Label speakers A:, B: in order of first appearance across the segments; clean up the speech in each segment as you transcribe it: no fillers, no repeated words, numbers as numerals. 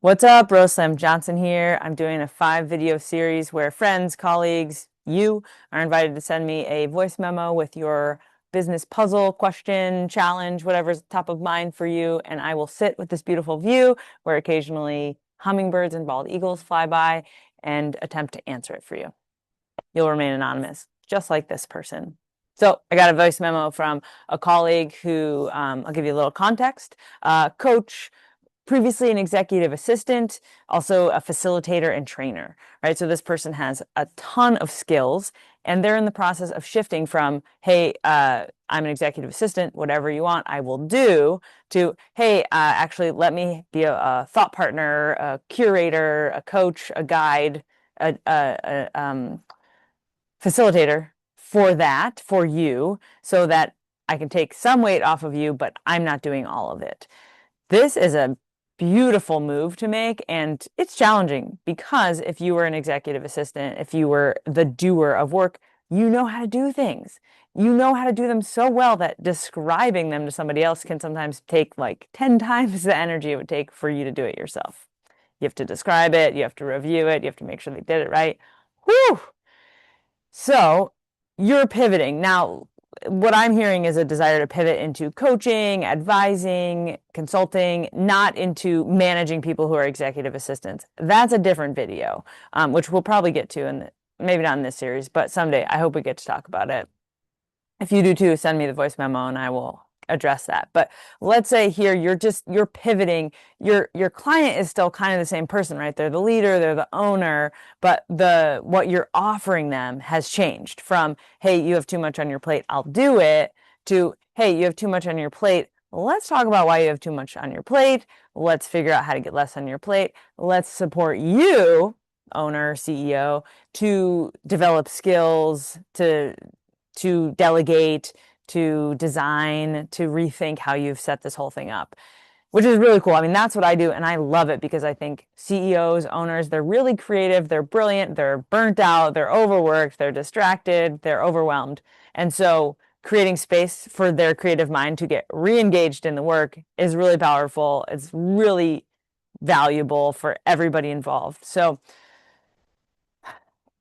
A: What's up, Rose Slam Johnson here. I'm doing a 5 video series where friends, colleagues, you are invited to send me a voice memo with your business puzzle, question, challenge, whatever's top of mind for you. And I will sit with this beautiful view where occasionally hummingbirds and bald eagles fly by and attempt to answer it for you. You'll remain anonymous, just like this person. So I got a voice memo from a colleague who, I'll give you a little context, coach, previously an executive assistant, also a facilitator and trainer, right? So this person has a ton of skills and they're in the process of shifting from, hey, I'm an executive assistant, whatever you want, I will do, to, hey, actually, let me be a thought partner, a curator, a coach, a guide, a facilitator for that, for you, so that I can take some weight off of you, but I'm not doing all of it. This is a beautiful move to make, and it's challenging because if you were an executive assistant, if you were the doer of work, you know how to do things. You know how to do them so well that describing them to somebody else can sometimes take like 10 times the energy it would take for you to do it yourself. You have to describe it, you have to review it, you have to make sure they did it right. Whew! So you're pivoting. Now, what I'm hearing is a desire to pivot into coaching, advising, consulting, not into managing people who are executive assistants. That's a different video, which we'll probably get to maybe not in this series, but someday I hope we get to talk about it. If you do too, send me the voice memo and I will address that. But let's say here you're pivoting. Your client is still kind of the same person, right? They're the leader, they're the owner, but what you're offering them has changed from, hey, you have too much on your plate, I'll do it, to, hey, you have too much on your plate. Let's talk about why you have too much on your plate. Let's figure out how to get less on your plate. Let's support you, owner, CEO, to develop skills, to delegate, to design, to rethink how you've set this whole thing up, which is really cool. I mean, that's what I do, and I love it because I think CEOs, owners, they're really creative, they're brilliant, they're burnt out, they're overworked, they're distracted, they're overwhelmed. And so creating space for their creative mind to get re-engaged in the work is really powerful. It's really valuable for everybody involved. So,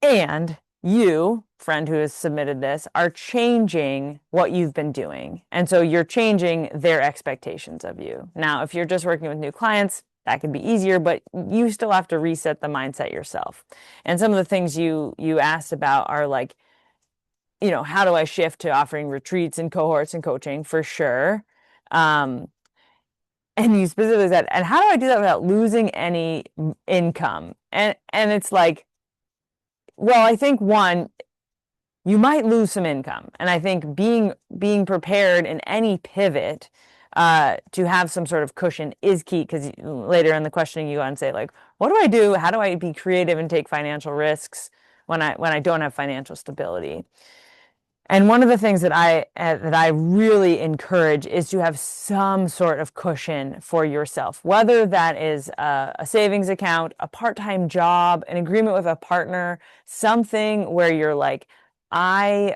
A: and you, friend who has submitted this, are changing what you've been doing. And so you're changing their expectations of you. Now, if you're just working with new clients, that can be easier, but you still have to reset the mindset yourself. And some of the things you asked about are like, how do I shift to offering retreats and cohorts and coaching? For sure. And you specifically said, and how do I do that without losing any income? And it's like, well, I think one, you might lose some income. And I think being prepared in any pivot to have some sort of cushion is key, because later in the questioning you go and say, like, what do I do? How do I be creative and take financial risks when I don't have financial stability? And one of the things that I really encourage is to have some sort of cushion for yourself, whether that is a savings account, a part-time job, an agreement with a partner, something where you're like, I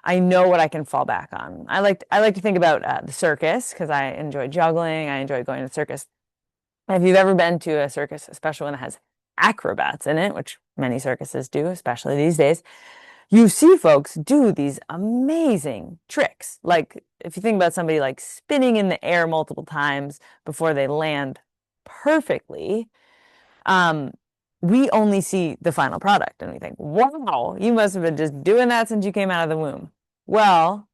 A: know what I can fall back on. I like to think about the circus because I enjoy juggling. I enjoy going to the circus. If you've ever been to a circus, especially when it has acrobats in it, which many circuses do, especially these days, you see folks do these amazing tricks. Like if you think about somebody like spinning in the air multiple times before they land perfectly, we only see the final product and we think, wow, you must have been just doing that since you came out of the womb. Well,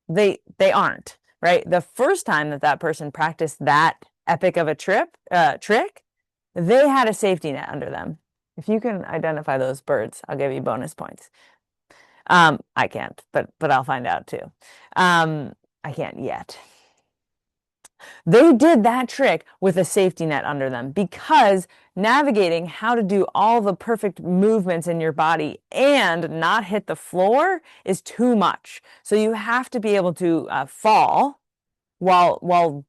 A: they aren't, right? The first time that person practiced that epic of a trick, they had a safety net under them. If you can identify those birds, I'll give you bonus points. I can't, but I'll find out too. I can't yet. They did that trick with a safety net under them because navigating how to do all the perfect movements in your body and not hit the floor is too much. So you have to be able to fall while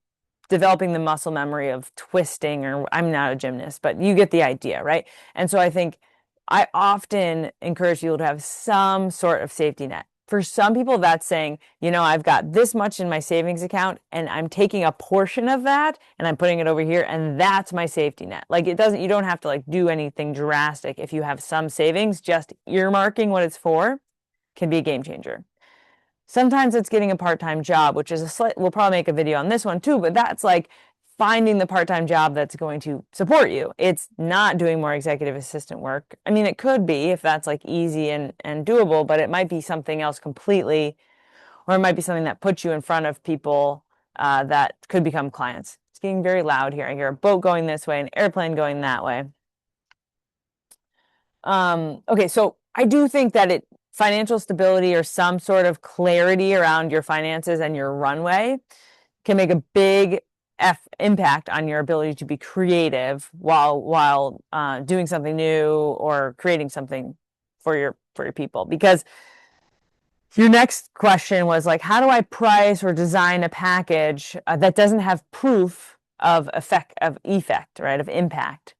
A: developing the muscle memory of twisting, or I'm not a gymnast, but you get the idea, right? And so I think I often encourage people to have some sort of safety net. For some people, that's saying, I've got this much in my savings account and I'm taking a portion of that and I'm putting it over here and that's my safety net. Like you don't have to like do anything drastic. If you have some savings, just earmarking what it's for can be a game changer. Sometimes it's getting a part-time job, which is we'll probably make a video on this one too, but that's like finding the part-time job that's going to support you. It's not doing more executive assistant work. I mean, it could be if that's like easy and doable, but it might be something else completely, or it might be something that puts you in front of people that could become clients. It's getting very loud here. I hear a boat going this way, an airplane going that way. Okay, so I do think that financial stability or some sort of clarity around your finances and your runway can make a big impact on your ability to be creative while doing something new or creating something for your people. Because your next question was like, how do I price or design a package that doesn't have proof of effect, right, of impact?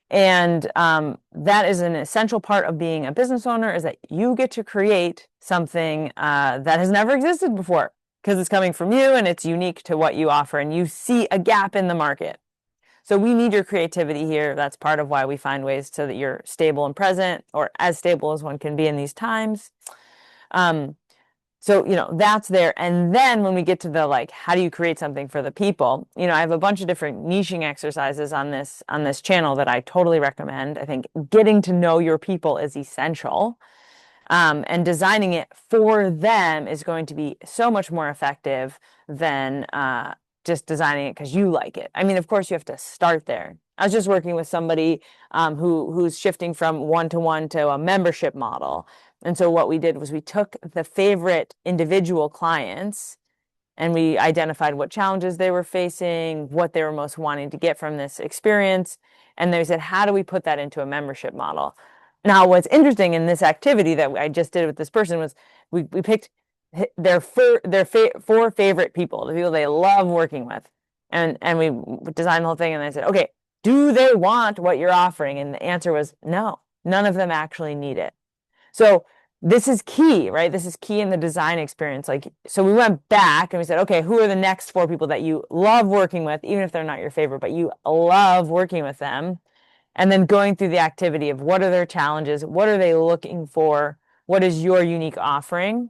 A: And that is an essential part of being a business owner, is that you get to create something that has never existed before because it's coming from you and it's unique to what you offer and you see a gap in the market. So we need your creativity here. That's part of why we find ways so that you're stable and present, or as stable as one can be in these times. So, that's there. And then when we get to the like, how do you create something for the people? I have a bunch of different niching exercises on this channel that I totally recommend. I think getting to know your people is essential. And designing it for them is going to be so much more effective than just designing it because you like it. I mean, of course, you have to start there. I was just working with somebody who's shifting from one-to-one to a membership model. And so what we did was we took the favorite individual clients and we identified what challenges they were facing, what they were most wanting to get from this experience. And they said, how do we put that into a membership model? Now, what's interesting in this activity that I just did with this person was we picked their four favorite people, the people they love working with. And we designed the whole thing. And I said, okay, do they want what you're offering? And the answer was no, none of them actually need it. So this is key, right? This is key in the design experience. So we went back and we said, okay, who are the next four people that you love working with, even if they're not your favorite, but you love working with them? And then going through the activity of what are their challenges? What are they looking for? What is your unique offering?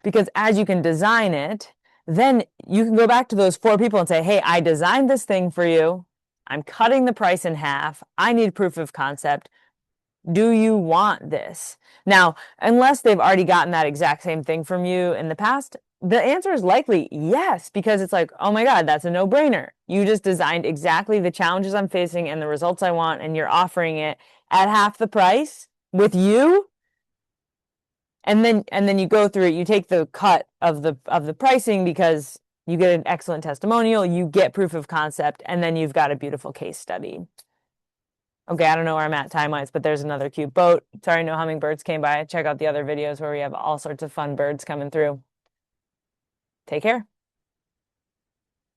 A: Because as you can design it, then you can go back to those four people and say, hey, I designed this thing for you. I'm cutting the price in half. I need proof of concept. Do you want this? Now, unless they've already gotten that exact same thing from you in the past, the answer is likely yes, because it's like, oh my God, that's a no-brainer. You just designed exactly the challenges I'm facing and the results I want, and you're offering it at half the price with you. And then you go through it, you take the cut of the pricing because you get an excellent testimonial, you get proof of concept, and then you've got a beautiful case study. Okay, I don't know where I'm at time-wise, but there's another cute boat. Sorry, no hummingbirds came by. Check out the other videos where we have all sorts of fun birds coming through. Take care.